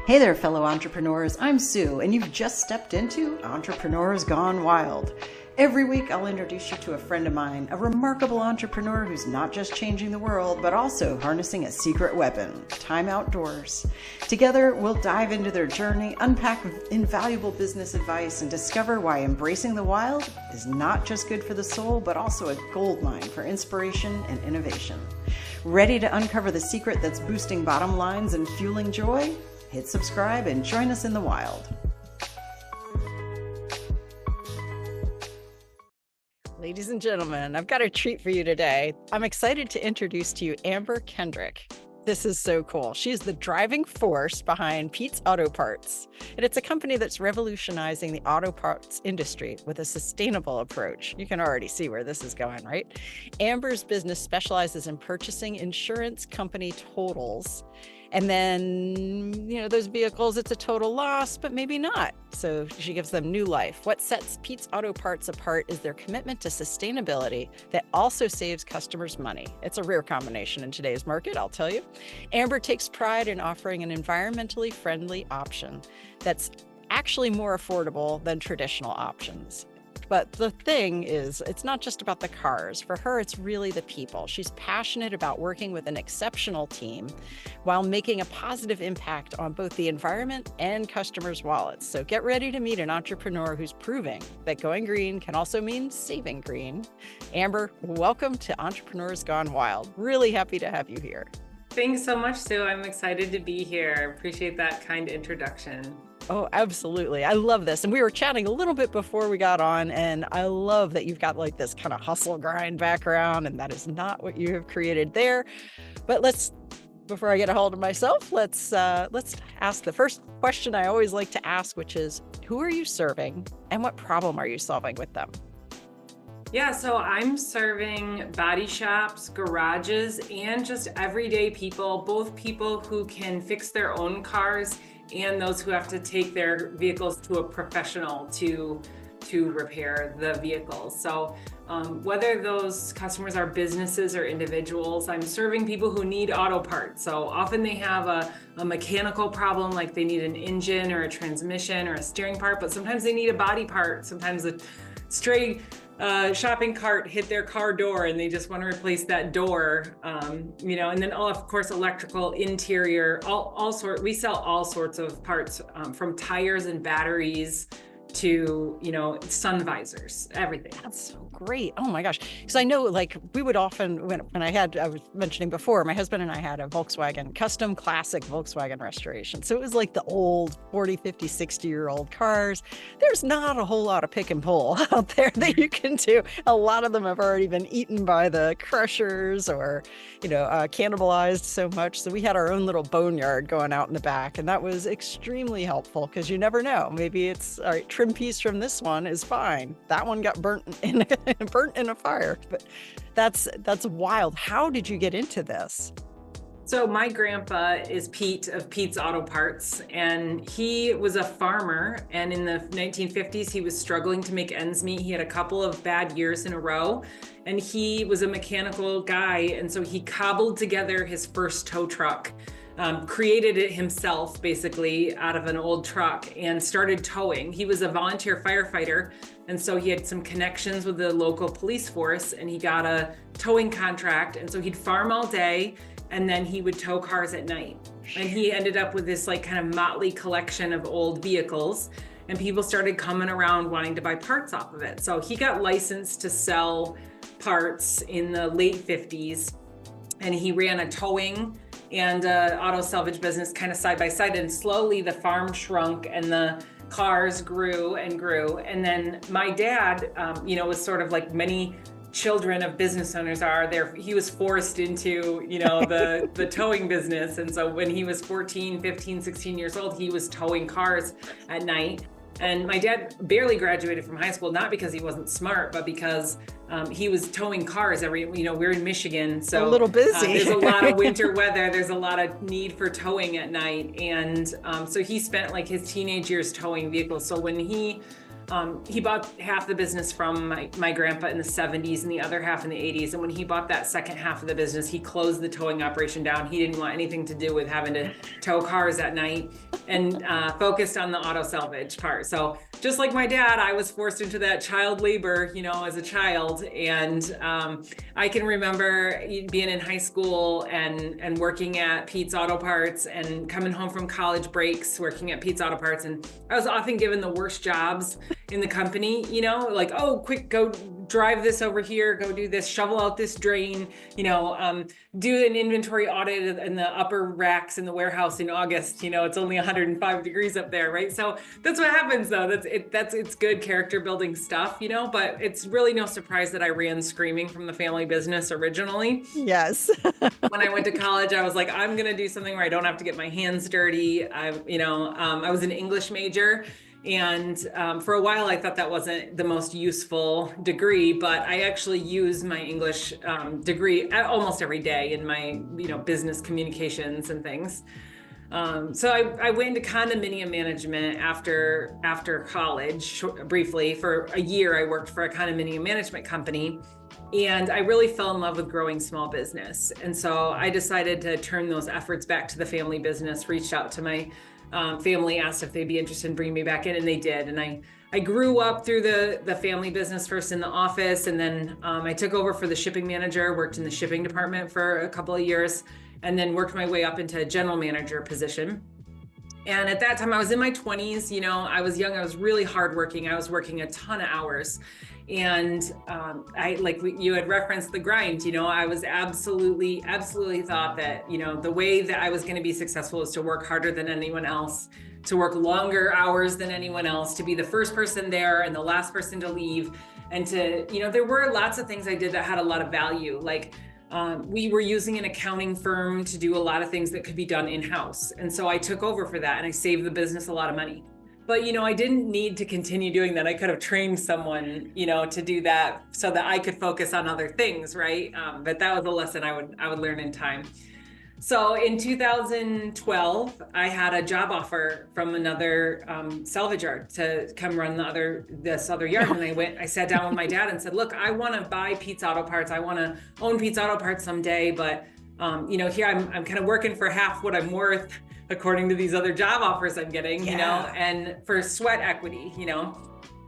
Hey there, fellow entrepreneurs. I'm Sue, and you've just stepped into Entrepreneurs Gone Wild. Every week, I'll introduce you to a friend of mine, a remarkable entrepreneur who's not just changing the world, but also harnessing a secret weapon, time outdoors. Together, we'll dive into their journey, unpack invaluable business advice, and discover why embracing the wild is not just good for the soul, but also a goldmine for inspiration and innovation. Ready to uncover the secret that's boosting bottom lines and fueling joy? Hit subscribe and join us in the wild. Ladies and gentlemen, I've got a treat for you today. I'm excited to introduce to you Amber Kendrick. This is so cool. She's the driving force behind Pete's Auto Parts, and it's a company that's revolutionizing the auto parts industry with a sustainable approach. You can already see where this is going, right? Amber's business specializes in purchasing insurance company totals. And then, those vehicles, it's a total loss, but maybe not. So she gives them new life. What sets Pete's Auto Parts apart is their commitment to sustainability that also saves customers money. It's a rare combination in today's market, I'll tell you. Amber takes pride in offering an environmentally friendly option that's actually more affordable than traditional options. But the thing is, it's not just about the cars. For her, it's really the people. She's passionate about working with an exceptional team while making a positive impact on both the environment and customers' wallets. So get ready to meet an entrepreneur who's proving that going green can also mean saving green. Amber, welcome to Entrepreneurs Gone Wild. Really happy to have you here. Thanks so much, Sue. I'm excited to be here. Appreciate that kind introduction. Oh, absolutely. I love this. And we were chatting a little bit before we got on, and I love that you've got like this kind of hustle grind background, and that is not what you have created there. But before I get a hold of myself, let's ask the first question I always like to ask, which is, who are you serving and what problem are you solving with them? Yeah, so I'm serving body shops, garages, and just everyday people, both people who can fix their own cars and those who have to take their vehicles to a professional to repair the vehicles. So whether those customers are businesses or individuals, I'm serving people who need auto parts. So often they have a mechanical problem, like they need an engine or a transmission or a steering part, but sometimes they need a body part. Sometimes a stray shopping cart hit their car door and they just want to replace that door, and then of course electrical, interior, we sell all sorts of parts, from tires and batteries to sun visors, everything. That's so great. Oh my gosh. Because I know, like, we would often, when I was mentioning before, my husband and I had a Volkswagen, custom classic Volkswagen restoration. So it was like the old 40, 50, 60-year-old cars. There's not a whole lot of pick and pull out there that you can do. A lot of them have already been eaten by the crushers or, cannibalized so much. So we had our own little boneyard going out in the back, and that was extremely helpful because you never know. Maybe it's, all right, trim piece from this one is fine. That one got burnt in a fire. But that's wild. How did you get into this? So my grandpa is Pete of Pete's Auto Parts, and he was a farmer. And in the 1950s, he was struggling to make ends meet. He had a couple of bad years in a row, and he was a mechanical guy. And so he cobbled together his first tow truck. Created it himself, basically, out of an old truck and started towing. He was a volunteer firefighter, and so he had some connections with the local police force, and he got a towing contract. And so he'd farm all day, and then he would tow cars at night. And he ended up with this like kind of motley collection of old vehicles, and people started coming around wanting to buy parts off of it. So he got licensed to sell parts in the late 50s, and he ran a towing and auto salvage business kind of side by side, and slowly the farm shrunk and the cars grew and grew. And then my dad, was sort of like many children of business owners are there. He was forced into, the towing business. And so when he was 14, 15, 16 years old, he was towing cars at night. And my dad barely graduated from high school, not because he wasn't smart, but because he was towing cars we're in Michigan. So a little busy. There's a lot of winter weather. There's a lot of need for towing at night. And so he spent like his teenage years towing vehicles. So when he He bought half the business from my grandpa in the 70s and the other half in the 80s. And when he bought that second half of the business, he closed the towing operation down. He didn't want anything to do with having to tow cars at night, and focused on the auto salvage part. So just like my dad, I was forced into that child labor, as a child. And I can remember being in high school and working at Pete's Auto Parts, and coming home from college breaks working at Pete's Auto Parts. And I was often given the worst jobs in the company, like, oh, quick, go drive this over here, go do this, shovel out this drain, do an inventory audit in the upper racks in the warehouse in August. It's only 105 degrees up there, right? So that's what happens, though. It's good character building stuff, but it's really no surprise that I ran screaming from the family business originally. Yes. When I went to college, I was like, I'm going to do something where I don't have to get my hands dirty. I was an English major. And for a while, I thought that wasn't the most useful degree, but I actually use my English degree almost every day in my, business communications and things. So I went into condominium management after college, briefly. For a year, I worked for a condominium management company. And I really fell in love with growing small business. And so I decided to turn those efforts back to the family business, reached out to my family, asked if they'd be interested in bringing me back in, and they did. And I grew up through the family business, first in the office, and then I took over for the shipping manager, worked in the shipping department for a couple of years, and then worked my way up into a general manager position. And at that time, I was in my 20s, I was young, I was really hardworking. I was working a ton of hours. And you had referenced the grind, I was absolutely thought that, the way that I was going to be successful is to work harder than anyone else, to work longer hours than anyone else, to be the first person there and the last person to leave. And to, there were lots of things I did that had a lot of value. Like, we were using an accounting firm to do a lot of things that could be done in-house. And so I took over for that, and I saved the business a lot of money. But, I didn't need to continue doing that. I could have trained someone, to do that so that I could focus on other things, right? But that was a lesson I would learn in time. So in 2012, I had a job offer from another salvage yard to come run this other yard. And I sat down with my dad and said, look, I want to buy Pete's Auto Parts. I want to own Pete's Auto Parts someday. But, here I'm kind of working for half what I'm worth, according to these other job offers I'm getting, and for sweat equity,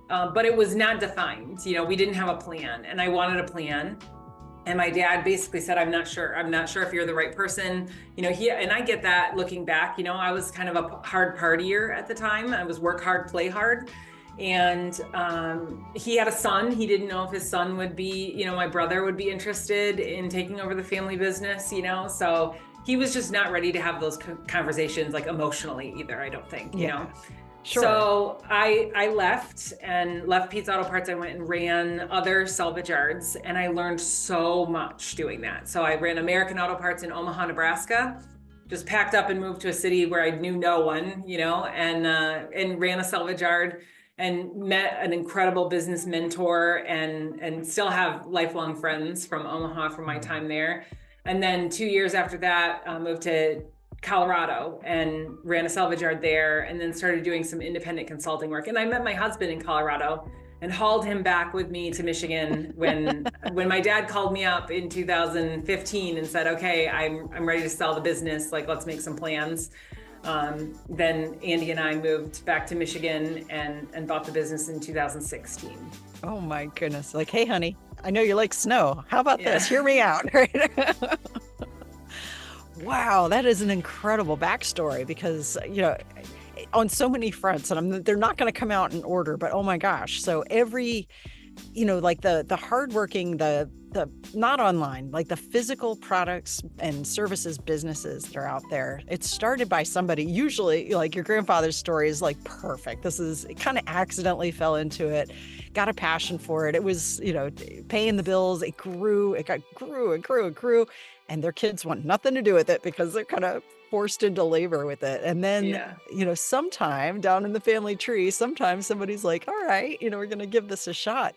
but it was not defined. We didn't have a plan, and I wanted a plan. And my dad basically said, I'm not sure if you're the right person. And I get that looking back, I was kind of a hard partier at the time. I was work hard, play hard. And he had a son. He didn't know if his son would be, my brother would be interested in taking over the family business, so he was just not ready to have those conversations, like emotionally either, I don't think, Sure. So I left Pete's Auto Parts. I went and ran other salvage yards, and I learned so much doing that. So I ran American Auto Parts in Omaha, Nebraska, just packed up and moved to a city where I knew no one, and ran a salvage yard, and met an incredible business mentor, and still have lifelong friends from Omaha from my time there. And then 2 years after that, moved to Colorado and ran a salvage yard there, and then started doing some independent consulting work. And I met my husband in Colorado and hauled him back with me to Michigan when my dad called me up in 2015 and said, okay, I'm ready to sell the business. Like, let's make some plans. Then Andy and I moved back to Michigan and bought the business in 2016. Oh my goodness. Like, hey, honey, I know you like snow. How about this? Hear me out. Right? Wow, that is an incredible backstory, because, on so many fronts, and they're not going to come out in order, but oh my gosh. So every, like the hardworking, the not online, like the physical products and services businesses that are out there, it started by somebody. Usually, like your grandfather's story is like perfect. It kind of accidentally fell into it, got a passion for it. It was, paying the bills. It grew, it grew. And their kids want nothing to do with it because they're kind of forced into labor with it. And then, sometime down in the family tree, sometimes somebody's like, all right, we're going to give this a shot.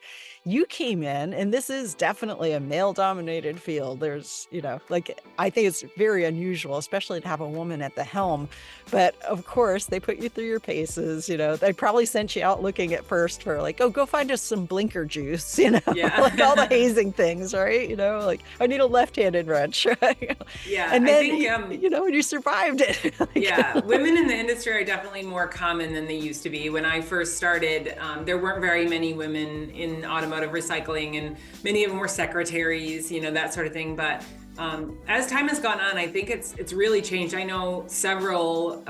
you came in, and this is definitely a male-dominated field. There's, like, I think it's very unusual, especially to have a woman at the helm. But of course, they put you through your paces. They probably sent you out looking at first for like, oh, go find us some blinker juice, like all the Yeah. hazing things, right? Like I need a left-handed wrench, right? Yeah, And I then, think and you survived it. yeah, women in the industry are definitely more common than they used to be. When I first started, there weren't very many women in automotive recycling, and many of them were secretaries, that sort of thing. But as time has gone on, I think it's really changed. I know several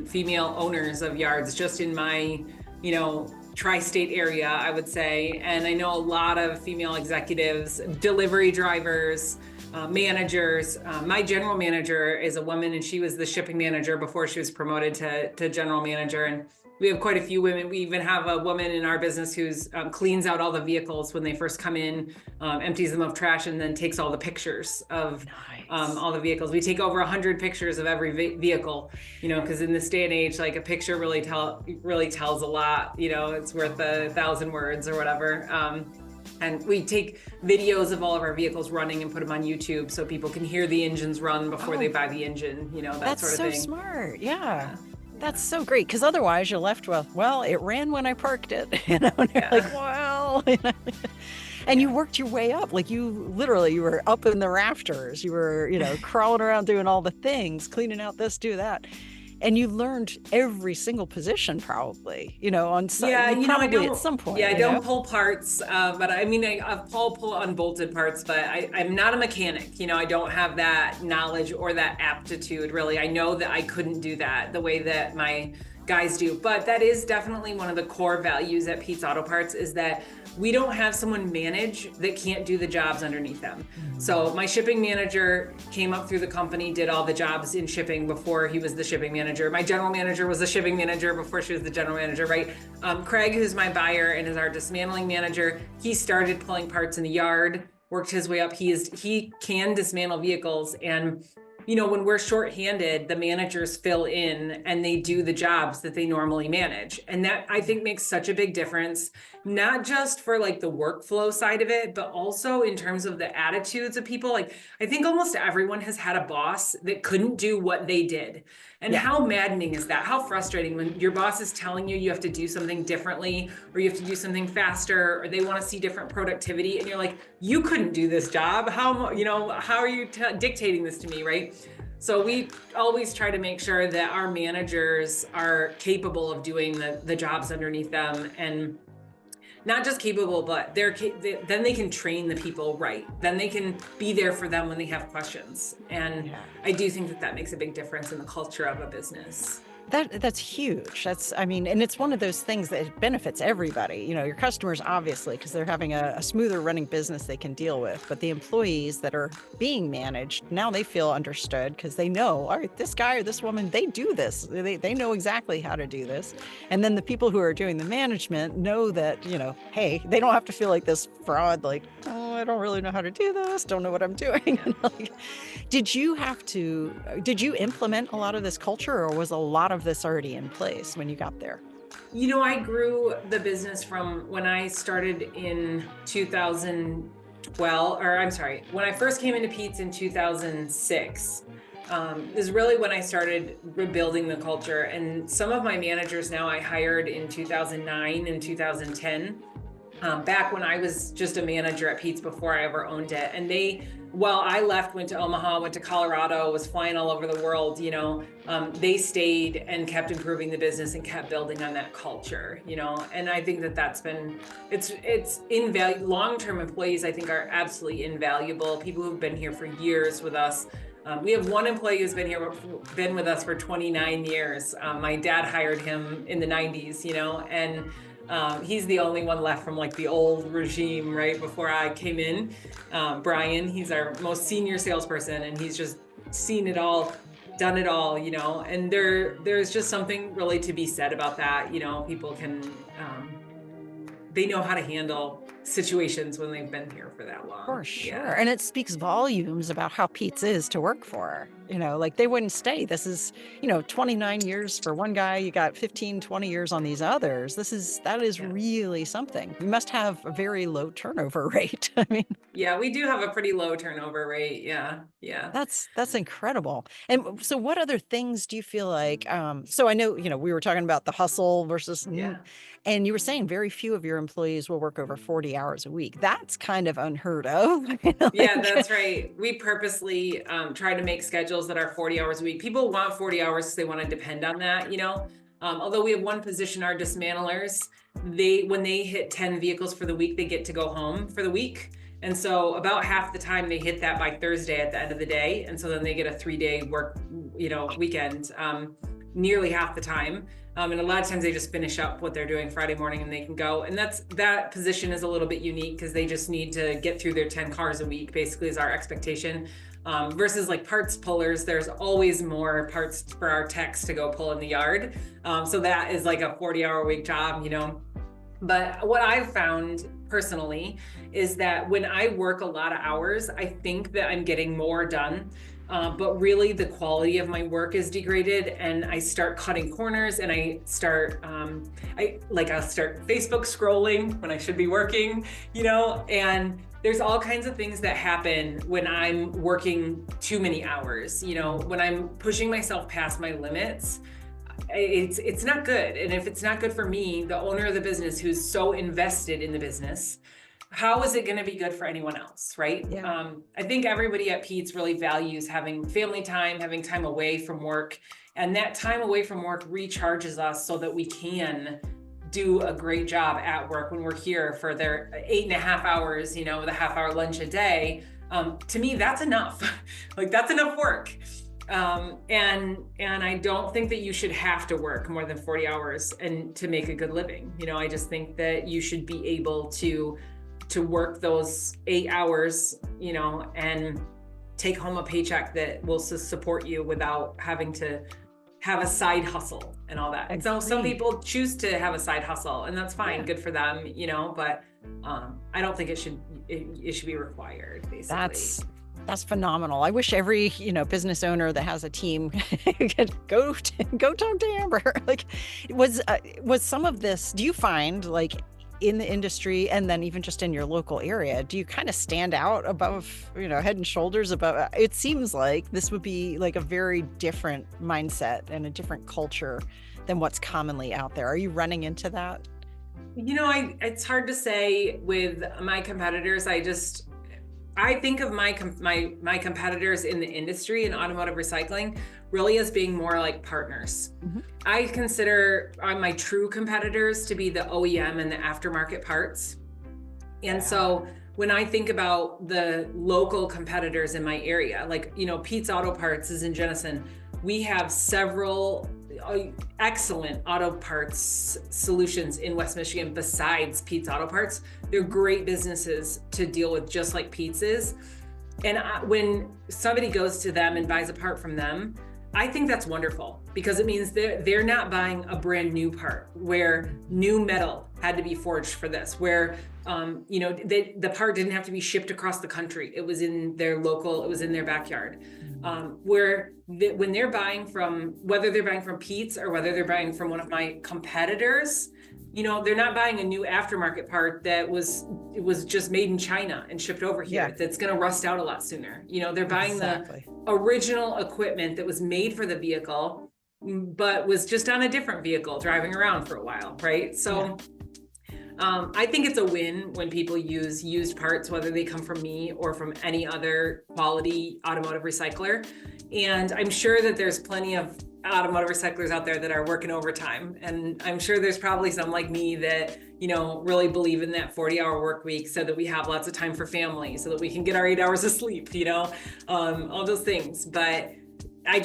female owners of yards just in my, tri-state area, I would say. And I know a lot of female executives, delivery drivers, managers. My general manager is a woman, and she was the shipping manager before she was promoted to general manager. And we have quite a few women. We even have a woman in our business who's cleans out all the vehicles when they first come in, empties them of trash, and then takes all the pictures of all the vehicles. We take over 100 pictures of every vehicle, because in this day and age, like a picture really tells a lot. It's worth 1,000 words or whatever. And we take videos of all of our vehicles running and put them on YouTube so people can hear the engines run before they buy the engine, that sort of thing. That's so smart. Yeah. That's so great. Because otherwise you're left with, well, it ran when I parked it, and you're like, well, and you worked your way up. Like you were up in the rafters. You were, crawling around doing all the things, cleaning out this, do that. And you learned every single position probably, on some, I don't, at some point. Yeah, I don't pull parts, but I mean, I've pull unbolted parts, but I'm not a mechanic. I don't have that knowledge or that aptitude really. I know that I couldn't do that the way that my guys do, but that is definitely one of the core values at Pete's Auto Parts, is that we don't have someone manage that can't do the jobs underneath them. So my shipping manager came up through the company, did all the jobs in shipping before he was the shipping manager. My general manager was the shipping manager before she was the general manager, right? Craig, who's my buyer and is our dismantling manager, he started pulling parts in the yard, worked his way up. He can dismantle vehicles, and when we're shorthanded, the managers fill in and they do the jobs that they normally manage. And that, I think, makes such a big difference, not just for like the workflow side of it, but also in terms of the attitudes of people. Like, I think almost everyone has had a boss that couldn't do what they did. And how maddening is that? How frustrating when your boss is telling you have to do something differently, or you have to do something faster, or they want to see different productivity. And you're like, you couldn't do this job. How are you dictating this to me, right? So we always try to make sure that our managers are capable of doing the jobs underneath them, and not just capable, but then they can train the people right. Then they can be there for them when they have questions. And I do think that makes a big difference in the culture of a business. That's huge. And it's one of those things that benefits everybody. Your customers, obviously, because they're having a smoother running business they can deal with. But the employees that are being managed, now they feel understood because they know, all right, this guy or this woman, they do this. They know exactly how to do this. And then the people who are doing the management know that, hey, they don't have to feel like this fraud, like, oh, I don't really know how to do this, don't know what I'm doing. Did you implement a lot of this culture, or was a lot of this already in place when you got there? I grew the business from when I started in 2012, when I first came into Pete's in 2006. Is really when I started rebuilding the culture. And some of my managers now I hired in 2009 and 2010. Back when I was just a manager at Pete's before I ever owned it. And while I left, went to Omaha, went to Colorado, was flying all over the world, they stayed and kept improving the business and kept building on that culture, and I think that's been, it's invaluable. Long-term employees, I think, are absolutely invaluable. People who've been here for years with us. We have one employee who's been with us for 29 years. My dad hired him in the 90s, and he's the only one left from like the old regime, right before I came in. Brian, he's our most senior salesperson, and he's just seen it all, done it all, and there's just something really to be said about that. People can, they know how to handle situations when they've been here for that long. For sure. And it speaks volumes about how Pete's is to work for. like they wouldn't stay. This is, 29 years for one guy. You got 15, 20 years on these others. That is Yeah. really something. You must have a very low turnover rate. I mean, Yeah, we do have a pretty low turnover rate. Yeah. Yeah. that's incredible. And so what other things do you feel like, so I know, we were talking about the hustle versus, Yeah. and you were saying very few of your employees will work over 40 hours a week. That's kind of unheard of. Yeah, that's right. We purposely try to make schedules that are 40 hours a week. People want 40 hours because they want to depend on that, Although we have one position, our dismantlers, when they hit 10 vehicles for the week, they get to go home for the week. And so about half the time they hit that by Thursday at the end of the day. And so then they get a 3-day work, weekend, nearly half the time. And a lot of times they just finish up what they're doing Friday morning and they can go. And that position is a little bit unique because they just need to get through their 10 cars a week, basically is our expectation. Versus like parts pullers, there's always more parts for our techs to go pull in the yard. So that is like a 40-hour a week job, But what I've found personally is that when I work a lot of hours, I think that I'm getting more done. But really the quality of my work is degraded and I start cutting corners and I start, I'll start Facebook scrolling when I should be working, and there's all kinds of things that happen when I'm working too many hours, when I'm pushing myself past my limits. It's not good. And if it's not good for me, the owner of the business who's so invested in the business, how is it going to be good for anyone else, right? Yeah. I think everybody at Pete's really values having family time, having time away from work. And that time away from work recharges us so that we can do a great job at work when we're here for their 8.5 hours, with a half-hour lunch a day. To me, that's enough. Like that's enough work. And I don't think that you should have to work more than 40 hours and to make a good living. I just think that you should be able to work those 8 hours, and take home a paycheck that will support you without having to have a side hustle and all that. And so some people choose to have a side hustle and that's fine. Yeah. Good for them, but I don't think it should be required, basically. That's phenomenal. I wish every, business owner that has a team could go talk to Amber. Like, was some of this, do you find like in the industry and then even just in your local area, do you kind of stand out above, head and shoulders above? It seems like this would be like a very different mindset and a different culture than what's commonly out there. Are you running into that? It's hard to say with my competitors. I think of my competitors in the industry in automotive recycling really as being more like partners. Mm-hmm. I consider my true competitors to be the OEM and the aftermarket parts. And so when I think about the local competitors in my area, like, Pete's Auto Parts is in Jenison. We have several excellent auto parts solutions in West Michigan besides Pete's Auto Parts. They're great businesses to deal with, just like Pete's is. And when somebody goes to them and buys a part from them, I think that's wonderful because it means they're not buying a brand new part where new metal had to be forged for this, where the part didn't have to be shipped across the country. It was in their backyard. When they're buying from, whether they're buying from Pete's or whether they're buying from one of my competitors, they're not buying a new aftermarket part that was just made in China and shipped over here. Yeah. That's going to rust out a lot sooner. They're buying the original equipment that was made for the vehicle, but was just on a different vehicle driving around for a while, right? So I think it's a win when people use used parts, whether they come from me or from any other quality automotive recycler. And I'm sure that there's plenty of automotive recyclers out there that are working overtime. And I'm sure there's probably some like me that, really believe in that 40-hour work week so that we have lots of time for family, so that we can get our 8 hours of sleep, all those things. But I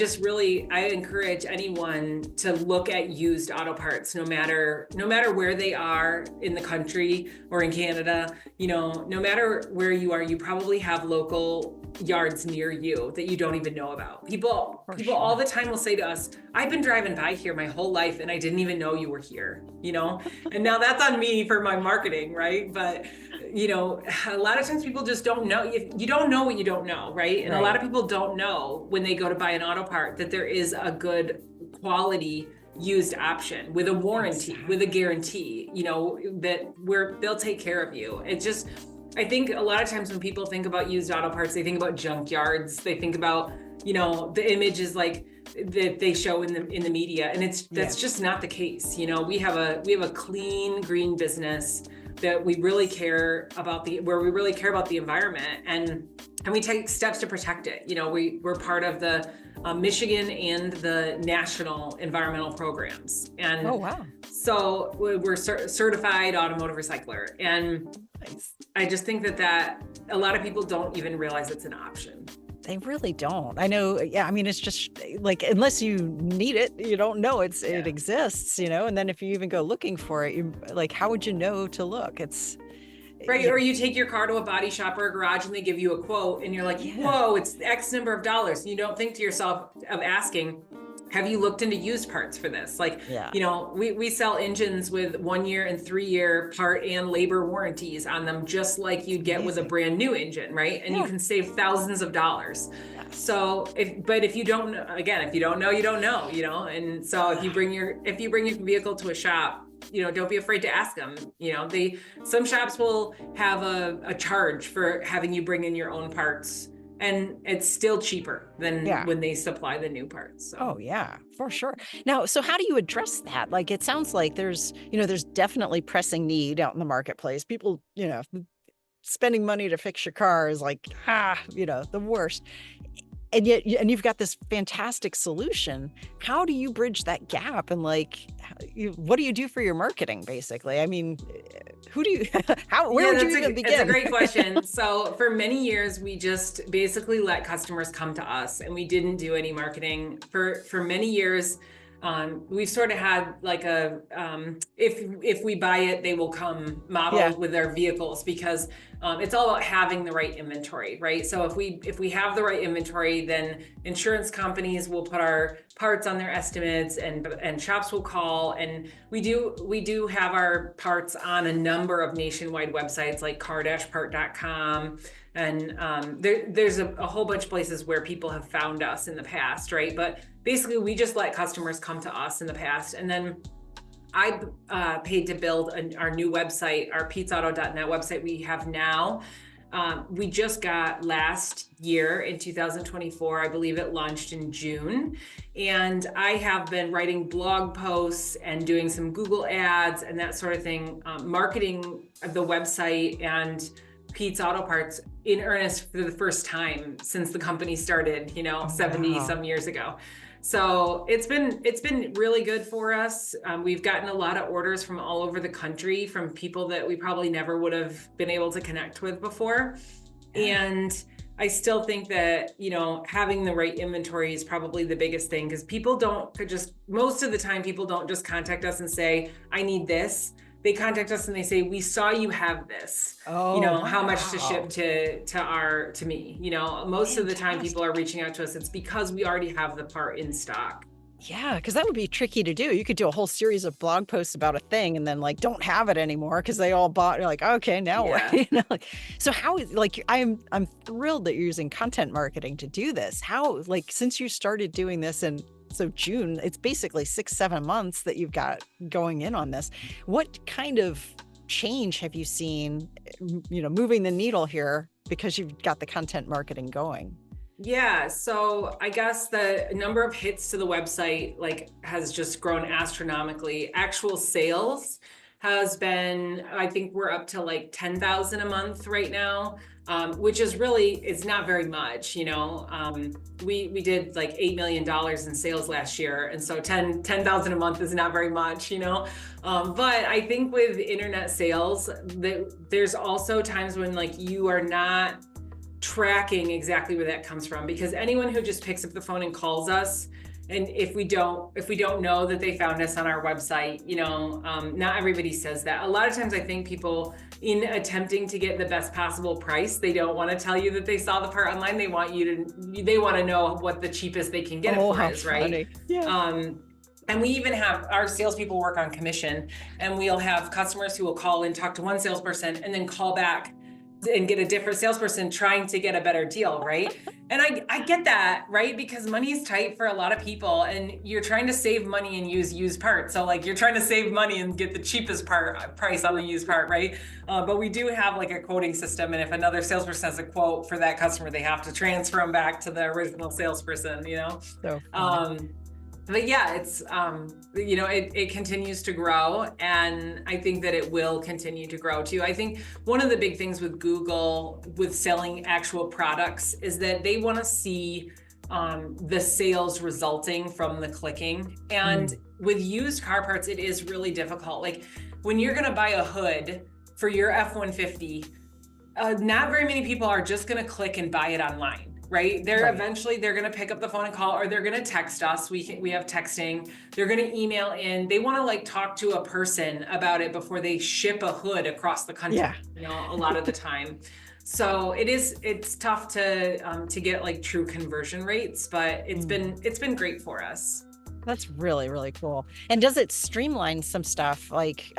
encourage anyone to look at used auto parts, no matter where they are in the country or in Canada, no matter where you are, you probably have local yards near you that you don't even know about. People all the time will say to us, I've been driving by here my whole life and I didn't even know you were here, and now that's on me for my marketing, right? But you know, a lot of times people just don't know. You don't know what you don't know, right? And a lot of people don't know when they go to buy an auto part that there is a good quality used option with a warranty, with a guarantee, you know, that they'll take care of you. It just, I think a lot of times when people think about used auto parts, they think about junkyards. They think about, you know, the images like that they show in the media, and that's just not the case. You know, we have a clean, green business that we really care about where we really care about the environment, and we take steps to protect it. You know, we're part of the Michigan and the national environmental programs, and so we're certified automotive recycler. And I just think that a lot of people don't even realize it's an option. They really don't. I know. Yeah. I mean, it's just like, unless you need it, you don't know it exists, you know? And then if you even go looking for it, you like, how would you know to look? It's right. Or you take your car to a body shop or a garage and they give you a quote and you're like, whoa, it's X number of dollars. And you don't think to yourself of asking, have you looked into used parts for this? Like, you know, we sell engines with 1 year and 3 year part and labor warranties on them, just like you'd get with a brand new engine, right? And you can save thousands of dollars. So if you don't know, again, if you don't know, you don't know, you know? And so if you bring your vehicle to a shop, you know, don't be afraid to ask them. You know, some shops will have a charge for having you bring in your own parts. And it's still cheaper than when they supply the new parts. So. Oh yeah, for sure. Now, so how do you address that? Like, it sounds like there's definitely pressing need out in the marketplace. People, you know, spending money to fix your car is like, you know, the worst. And yet, you've got this fantastic solution. How do you bridge that gap? And like, what do you do for your marketing, basically? I mean, who do you, where would you even begin? It's a great question. So for many years, we just basically let customers come to us and we didn't do any marketing. For many years, we've sort of had like if we buy it, they will come model with their vehicles, because it's all about having the right inventory, right? So if we have the right inventory, then insurance companies will put our parts on their estimates, and shops will call, and we do have our parts on a number of nationwide websites like car-part.com. And there's a whole bunch of places where people have found us in the past, right? But basically, we just let customers come to us in the past. And then I paid to build our new website, our petesauto.net website we have now. We just got last year in 2024, I believe it launched in June. And I have been writing blog posts and doing some Google ads and that sort of thing, marketing the website and Pete's Auto Parts in earnest for the first time since the company started, you know, 70 some years ago. So it's been really good for us. We've gotten a lot of orders from all over the country from people that we probably never would have been able to connect with before. And I still think that, you know, having the right inventory is probably the biggest thing, because most of the time people don't just contact us and say, I need this. They contact us and they say, we saw you have this, you know, how much to ship to me, you know, most of the time people are reaching out to us. It's because we already have the part in stock. Yeah, because that would be tricky to do. You could do a whole series of blog posts about a thing and then like don't have it anymore because they all bought. You're like, okay, now what? You know, like, so how is like I'm thrilled that you're using content marketing to do this. How, like, since you started doing this and so June, it's basically 6-7 months that you've got going in on this. What kind of change have you seen, you know, moving the needle here because you've got the content marketing going? Yeah, so I guess the number of hits to the website has just grown astronomically. Actual sales has been, I think we're up to like 10,000 a month right now, which is really, it's not very much, you know. We did like $8 million in sales last year. And so 10,000 a month is not very much, you know. But I think with internet sales, there's also times when like you are not tracking exactly where that comes from, because anyone who just picks up the phone and calls us, and if we don't know that they found us on our website, you know, not everybody says that. A lot of times I think people, in attempting to get the best possible price, they don't want to tell you that they saw the part online. They want to know what the cheapest they can get it for is, right? Yeah. And we even have our salespeople work on commission, and we'll have customers who will call and talk to one salesperson and then call back and get a different salesperson trying to get a better deal, right? And I get that, right? Because money is tight for a lot of people, and you're trying to save money and use used parts. So like you're trying to save money and get the cheapest price on the used part, right? But we do have like a quoting system, and if another salesperson has a quote for that customer, they have to transfer them back to the original salesperson, you know? So But yeah, it's it continues to grow, and I think that it will continue to grow too. I think one of the big things with Google with selling actual products is that they want to see the sales resulting from the clicking. And with used car parts, it is really difficult. Like when you're going to buy a hood for your F-150, not very many people are just going to click and buy it online. Right? Eventually they're going to pick up the phone and call, or they're going to text us. We have texting. They're going to email in. They want to like talk to a person about it before they ship a hood across the country. Yeah. You know, a lot of the time. So it's tough to get like true conversion rates, but it's been great for us. That's really, really cool. And does it streamline some stuff? Like,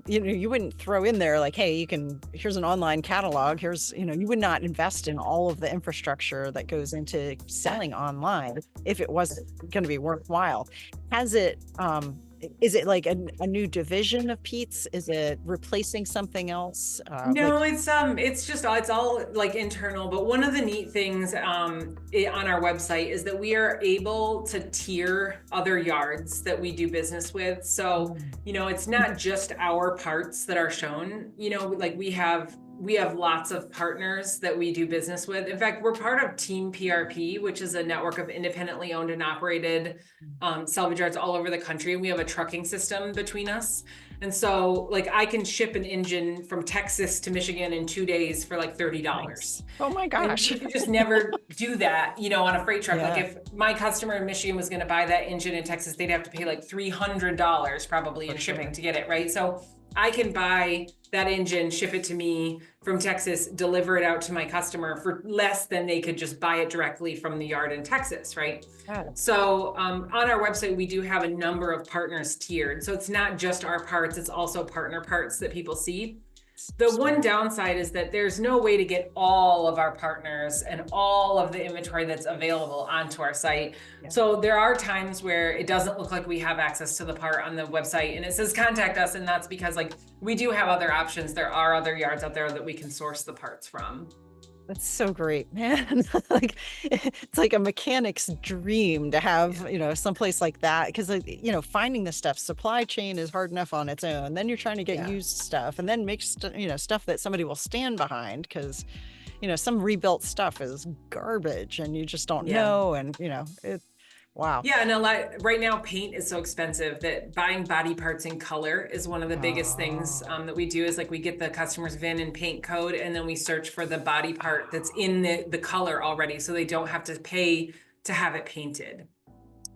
you wouldn't throw in there like, hey, here's an online catalog. You would not invest in all of the infrastructure that goes into selling online if it wasn't going to be worthwhile. Is it like a new division of Pete's? Is it replacing something else? No, it's all like internal. But one of the neat things on our website is that we are able to tier other yards that we do business with. So, it's not just our parts that are shown. Like we have lots of partners that we do business with. In fact, we're part of Team PRP, which is a network of independently owned and operated salvage yards all over the country. And we have a trucking system between us. And so like I can ship an engine from Texas to Michigan in 2 days for like $30. Nice. Oh my gosh. You could just never do that, on a freight truck. Yeah. Like if my customer in Michigan was going to buy that engine in Texas, they'd have to pay like $300 probably in shipping to get it, right? So I can buy that engine, ship it to me from Texas, deliver it out to my customer for less than they could just buy it directly from the yard in Texas, right? Yeah. So on our website, we do have a number of partners tiered. So it's not just our parts, it's also partner parts that people see. The one downside is that there's no way to get all of our partners and all of the inventory that's available onto our site. Yeah. So there are times where it doesn't look like we have access to the part on the website and it says contact us, and that's because like we do have other options. There are other yards out there that we can source the parts from. That's so great, man. Like it's like a mechanic's dream to have, someplace like that. Cause finding the stuff, supply chain is hard enough on its own. Then you're trying to get used stuff and then make stuff that somebody will stand behind. Cause, some rebuilt stuff is garbage and you just don't know. And, wow. Yeah, and right now paint is so expensive that buying body parts in color is one of the biggest things that we do. Is like we get the customer's VIN and paint code, and then we search for the body part that's in the color already, so they don't have to pay to have it painted.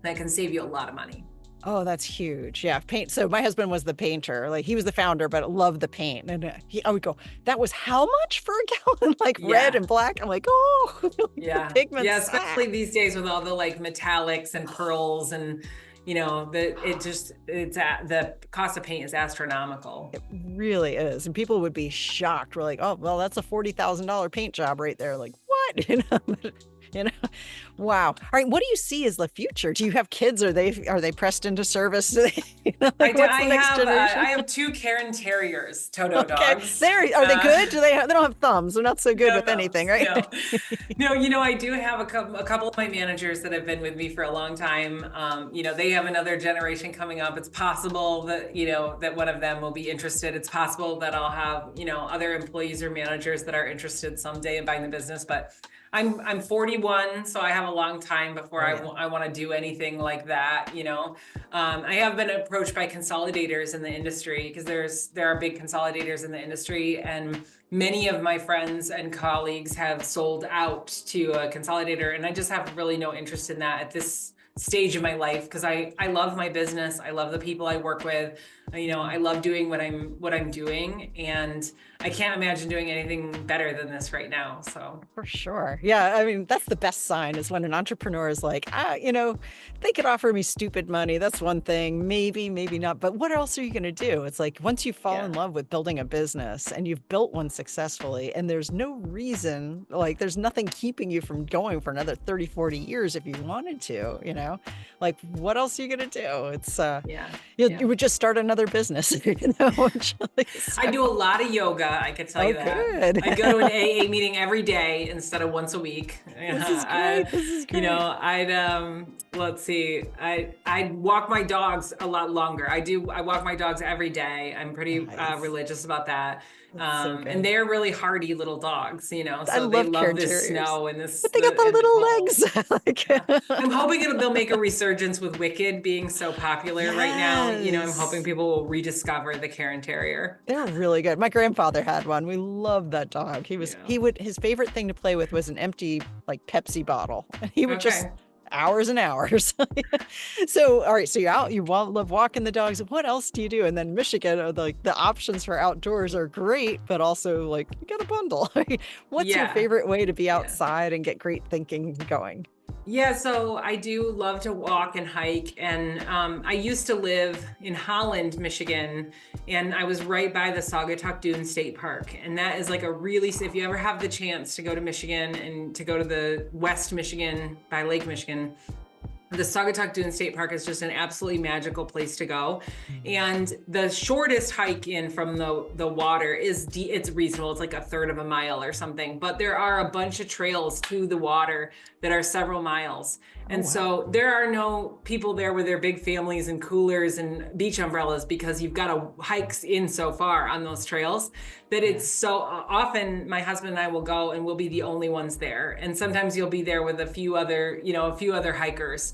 That can save you a lot of money. Oh, that's huge. Yeah. Paint. So my husband was the painter. Like he was the founder, but loved the paint. And I would go, that was how much for a gallon? Like red and black. I'm like, oh, yeah. Pigments. Yeah. Especially these days with all the like metallics and pearls and, the cost of paint is astronomical. It really is. And people would be shocked. We're like, oh, well, that's a $40,000 paint job right there. Like what? Wow. All right. What do you see as the future? Do you have kids? Are they pressed into service? I have 2 Cairn Terriers, Toto dogs. Are they good? They don't have thumbs. They're not so good with anything, right? No, I do have a couple of my managers that have been with me for a long time. They have another generation coming up. It's possible that, that one of them will be interested. It's possible that I'll have, other employees or managers that are interested someday in buying the business, but I'm 41, so I have a long time before I want to do anything like that. I have been approached by consolidators in the industry because there are big consolidators in the industry, and many of my friends and colleagues have sold out to a consolidator, and I just have really no interest in that at this stage of my life, because I love my business. I love the people I work with. I love doing what I'm doing, and I can't imagine doing anything better than this right now. So For sure. Yeah. I mean, that's the best sign is when an entrepreneur is like, they could offer me stupid money. That's one thing. Maybe, maybe not. But what else are you going to do? It's like once you fall in yeah, love with building a business and you've built one successfully, and there's no reason, like, there's nothing keeping you from going for another 30, 40 years if you wanted to, like, what else are you going to do? It's, yeah, you would just start another business, actually. I So, do a lot of yoga. I could tell oh, you that. good. I go to an AA meeting every day instead of once a week. This is great. This is great. Let's see. I walk my dogs a lot longer. I walk my dogs every day. I'm pretty Nice. religious about that. That's so And good. they're really hardy little dogs, I so they love care love this terriers, snow and but they got the the cold. little Yeah. legs. I'm Like, hoping they'll make a resurgence with Wicked being so popular right now. I'm hoping yes, people will rediscover the Cairn Terrier. they're really good. My grandfather had one. We loved that dog. Yeah. His favorite thing to play with was an empty like Pepsi bottle. And he would just Okay. hours and hours. So, all right, so you're out, love walking the dogs. What else do you do? And then Michigan, like the options for outdoors are great, but also like you got a bundle. What's your Yeah. favorite way to be Yeah. outside and get great thinking going? Yeah, so I do love to walk and hike. And I used to live in Holland, Michigan, and I was right by the Saugatuck Dune State Park. And that is like if you ever have the chance to go to Michigan and to go to the West Michigan by Lake Michigan, the Saugatuck Dune State Park is just an absolutely magical place to go. And the shortest hike in from the water it's reasonable. It's like a third of a mile or something, but there are a bunch of trails to the water that are several miles. Oh, And wow. so there are no people there with their big families and coolers and beach umbrellas, because you've got to hike in so far on those trails that it's so often my husband and I will go and we'll be the only ones there. And sometimes you'll be there with a few other hikers.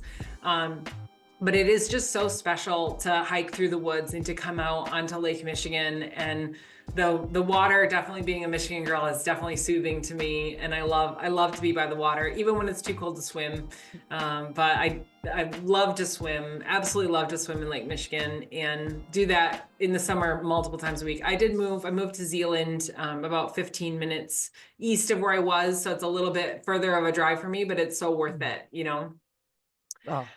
But it is just so special to hike through the woods and to come out onto Lake Michigan. And the water, definitely being a Michigan girl, is definitely soothing to me. And I love to be by the water, even when it's too cold to swim. But I love to swim, absolutely love to swim in Lake Michigan, and do that in the summer multiple times a week. I moved to Zealand, about 15 minutes east of where I was. So it's a little bit further of a drive for me, but it's so worth it. Oh,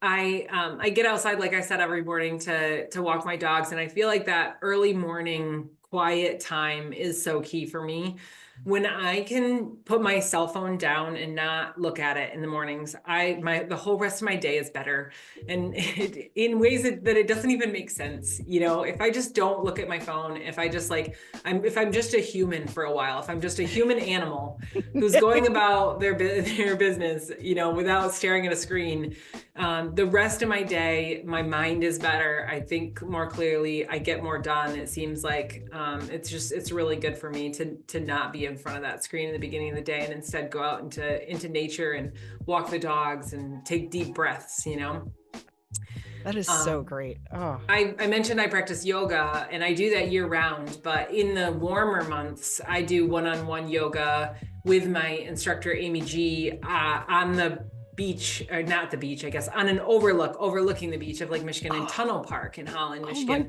I get outside, like I said, every morning to walk my dogs. And I feel like that early morning quiet time is so key for me. When I can put my cell phone down and not look at it in the mornings, the whole rest of my day is better. And in ways that it doesn't even make sense. If I just don't look at my phone, if I'm just a human for a while, if I'm just a human animal who's going about their business, without staring at a screen, the rest of my day, my mind is better. I think more clearly, I get more done. It seems like it's really good for me to not be in front of that screen in the beginning of the day, and instead go out into nature and walk the dogs and take deep breaths. that is so great. Oh, I mentioned I practice yoga, and I do that year round, but in the warmer months, I do one-on-one yoga with my instructor, Amy G, on the beach, or not the beach, I guess, on an overlooking the beach of Lake Michigan in Tunnel Park in Holland, oh my Michigan.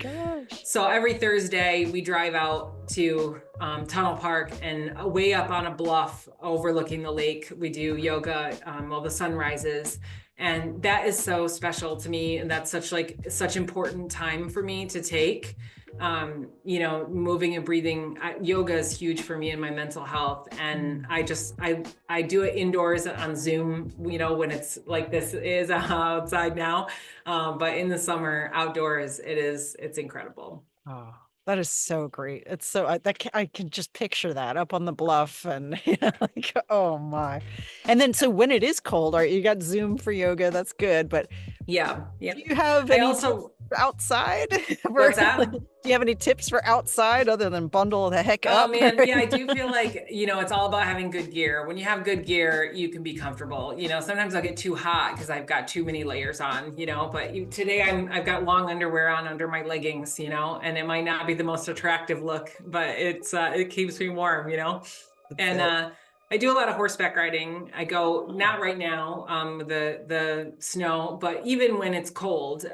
gosh. So every Thursday we drive out to Tunnel Park, and way up on a bluff overlooking the lake, we do yoga while the sun rises. And that is so special to me. And that's such important time for me to take. Moving and breathing, yoga is huge for me and my mental health. And I do it indoors on Zoom, when it's like this is outside now. But in the summer outdoors, it's incredible. Oh, that is so great. It's so I can just picture that up on the bluff and like, oh my. And then so when it is cold, all right, you got Zoom for yoga, that's good, but Yeah. Yeah. do you have I any also, tips for outside? what's that? Do you have any tips for outside other than bundle the heck Oh up? man, yeah, I do feel like, it's all about having good gear. When you have good gear, you can be comfortable. Sometimes I'll get too hot because I've got too many layers on, but today I've got long underwear on under my leggings, and it might not be the most attractive look, but it keeps me warm. That's And it. I do a lot of horseback riding. I go, not right now, with the snow, but even when it's cold,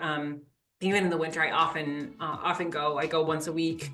even in the winter, I often go. I go once a week,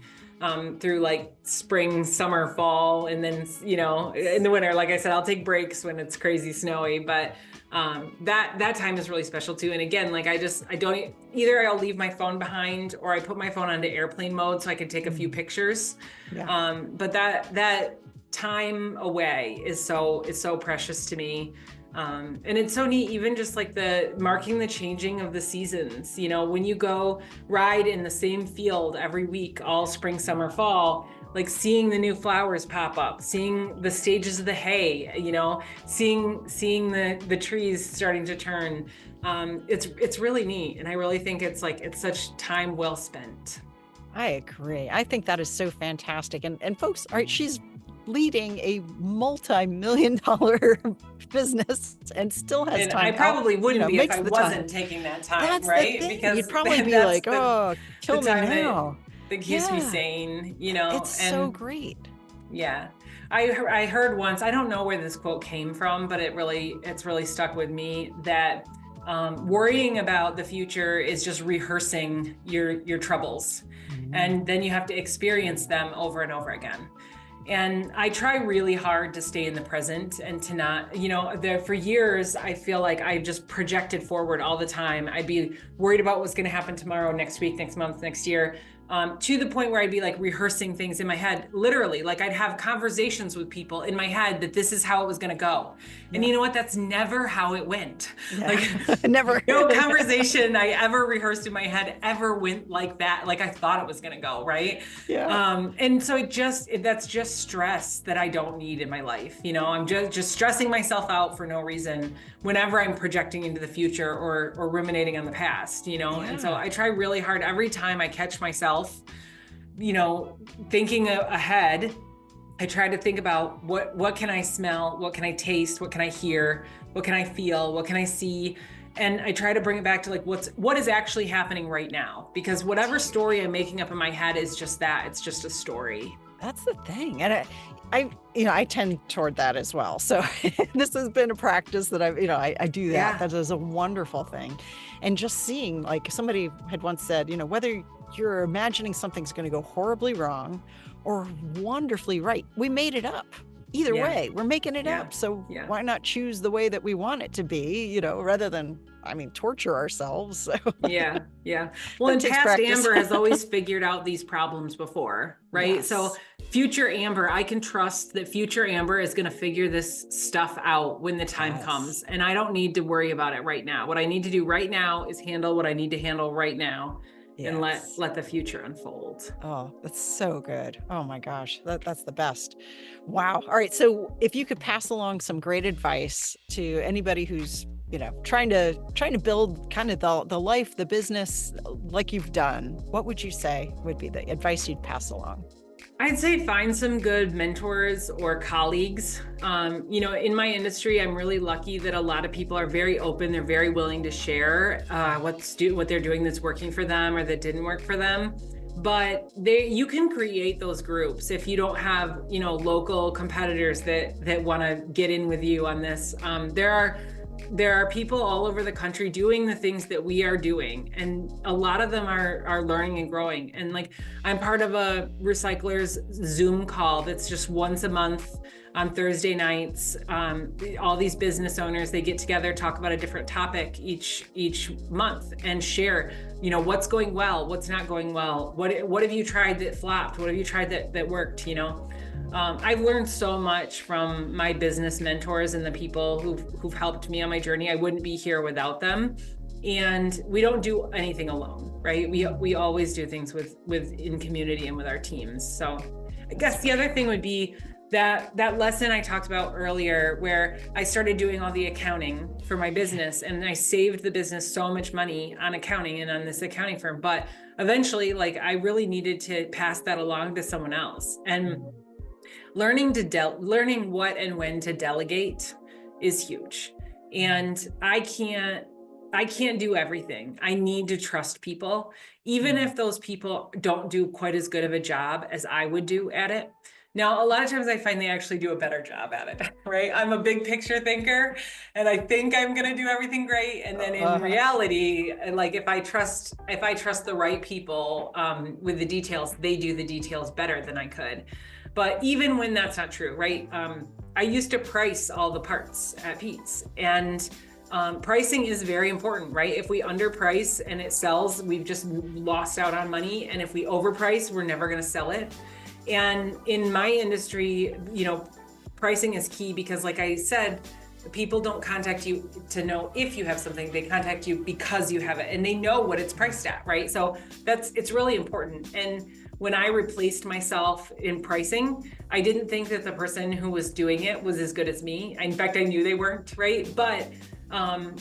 through like spring, summer, fall, and then in the winter, like I said, I'll take breaks when it's crazy snowy. But that time is really special too. And again, like I don't either. I'll leave my phone behind, or I put my phone onto airplane mode so I can take a few pictures. Yeah. But that time away is so precious to me. And it's so neat, even just like the marking the changing of the seasons, when you go ride in the same field every week, all spring, summer, fall, like seeing the new flowers pop up, seeing the stages of the hay, seeing the trees starting to turn. It's really neat. And I really think it's such time well spent. I agree. I think that is so fantastic. And folks, all right, she's leading a multi-million dollar business and still has And time I probably wouldn't be if makes I the wasn't time. taking that time, That's the right? thing. Because You'd probably be that's like, oh, kill me time now. that keeps me Yeah, sane, it's so and great. yeah. I heard once, I don't know where this quote came from, but it's really stuck with me, that worrying about the future is just rehearsing your troubles, and then you have to experience them over and over again. And I try really hard to stay in the present and to not, for years, I feel like I just projected forward all the time. I'd be worried about what's going to happen tomorrow, next week, next month, next year, to the point where I'd be like rehearsing things in my head, literally. Like I'd have conversations with people in my head that this is how it was going to go. And you know what? That's never how it went. Yeah. Like Never. no conversation I ever rehearsed in my head ever went like that, like I thought it was going to go, right? Yeah. And so that's just stress that I don't need in my life. I'm just stressing myself out for no reason whenever I'm projecting into the future or ruminating on the past. And so I try really hard every time I catch myself, thinking ahead. I try to think about what can I smell, what can I taste, what can I hear, what can I feel, what can I see, and I try to bring it back to like what is actually happening right now, because whatever story I'm making up in my head is just that, it's just a story. That's the thing. And I tend toward that as well. So this has been a practice that I do that. Yeah. That is a wonderful thing. And just seeing, like somebody had once said, whether you're imagining something's going to go horribly wrong or wonderfully right, we made it up. Either way, we're making it up. So why not choose the way that we want it to be, rather than, torture ourselves. So, yeah. Well, in past practice. Amber has always figured out these problems before, right? Yes. So future Amber, I can trust that future Amber is going to figure this stuff out when the time comes. And I don't need to worry about it right now. What I need to do right now is handle what I need to handle right now. Yes. And let the future unfold. Oh, that's so good. Oh my gosh, that's the best. Wow. All right. So if you could pass along some great advice to anybody who's, trying to build kind of the life, the business like you've done, what would you say would be the advice you'd pass along? I'd say find some good mentors or colleagues. In my industry, I'm really lucky that a lot of people are very open. They're very willing to share what they're doing that's working for them or that didn't work for them. But you can create those groups if you don't have, local competitors that want to get in with you on this. There are people all over the country doing the things that we are doing, and a lot of them are learning and growing. And like, I'm part of a recyclers Zoom call that's just once a month on Thursday nights. All these business owners, they get together, talk about a different topic each month and share, what's going well, what's not going well, what have you tried that flopped, what have you tried that worked. I've learned so much from my business mentors and the people who've helped me on my journey. I wouldn't be here without them. And we don't do anything alone, right? We always do things in community and with our teams. So I guess the other thing would be that lesson I talked about earlier, where I started doing all the accounting for my business, and I saved the business so much money on accounting and on this accounting firm. But eventually, like, I really needed to pass that along to someone else. And learning what and when to delegate is huge. And I can't do everything. I need to trust people, even if those people don't do quite as good of a job as I would do at it. Now, a lot of times I find they actually do a better job at it, right? I'm a big picture thinker and I think I'm going to do everything great. And then in Uh, reality, like if I trust the right people with the details, they do the details better than I could. But even when that's not true, right? I used to price all the parts at Pete's, and pricing is very important, right? If we underprice and it sells, we've just lost out on money. And if we overprice, we're never going to sell it. And in my industry, pricing is key because, like I said, people don't contact you to know if you have something. They contact you because you have it and they know what it's priced at, right? So it's really important. And when I replaced myself in pricing, I didn't think that the person who was doing it was as good as me. In fact, I knew they weren't, right? But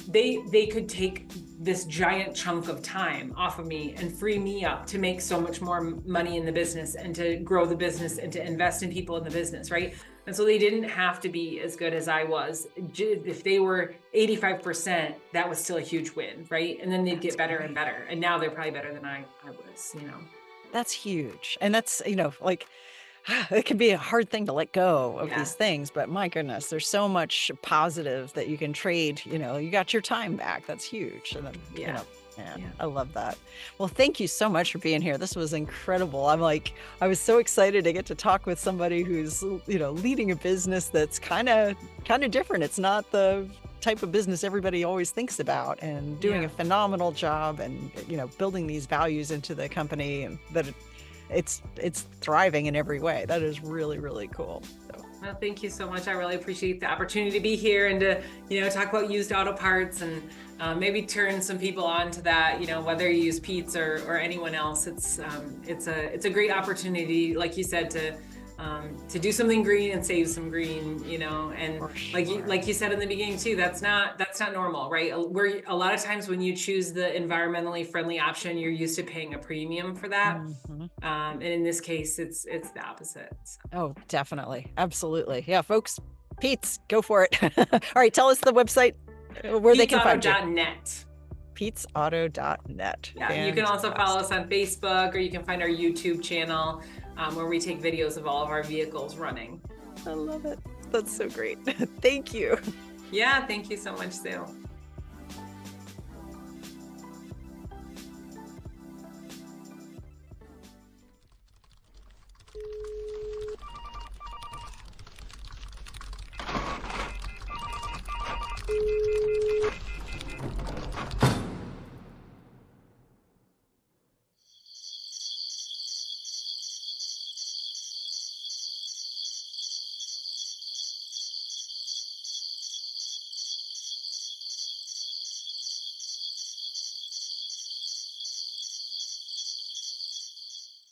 they could take this giant chunk of time off of me and free me up to make so much more money in the business and to grow the business and to invest in people in the business, right? And so they didn't have to be as good as I was. If they were 85%, that was still a huge win, right? And then they'd get better and better. And now they're probably better than I was. That's huge. And that's, like, it can be a hard thing to let go of Yeah. these things, but my goodness, there's so much positive that you can trade. You got your time back. That's huge. And then, Yeah. man, Yeah. I love that. Well, thank you so much for being here. This was incredible. I was so excited to get to talk with somebody who's, leading a business that's kind of different. It's not the type of business everybody always thinks about, and doing Yeah. a phenomenal job, and, building these values into the company, and that it's thriving in every way. That is really, really cool. So. Well, thank you so much. I really appreciate the opportunity to be here and to, talk about used auto parts and maybe turn some people on to that, whether you use Pete's or anyone else. It's a great opportunity, like you said, to do something green and save some green, and like you said in the beginning too, that's not normal, right? Where a lot of times when you choose the environmentally friendly option, you're used to paying a premium for that. And in this case, it's the opposite. So. Oh, definitely. Absolutely. Yeah, folks, Pete's, go for it. All right, tell us the website where they can find you. Pete'sAuto.net. Pete'sAuto.net. Yeah, you can also follow us on Facebook, or you can find our YouTube channel where we take videos of all of our vehicles running. I love it. That's so great. Thank you. Yeah, thank you so much, Sue.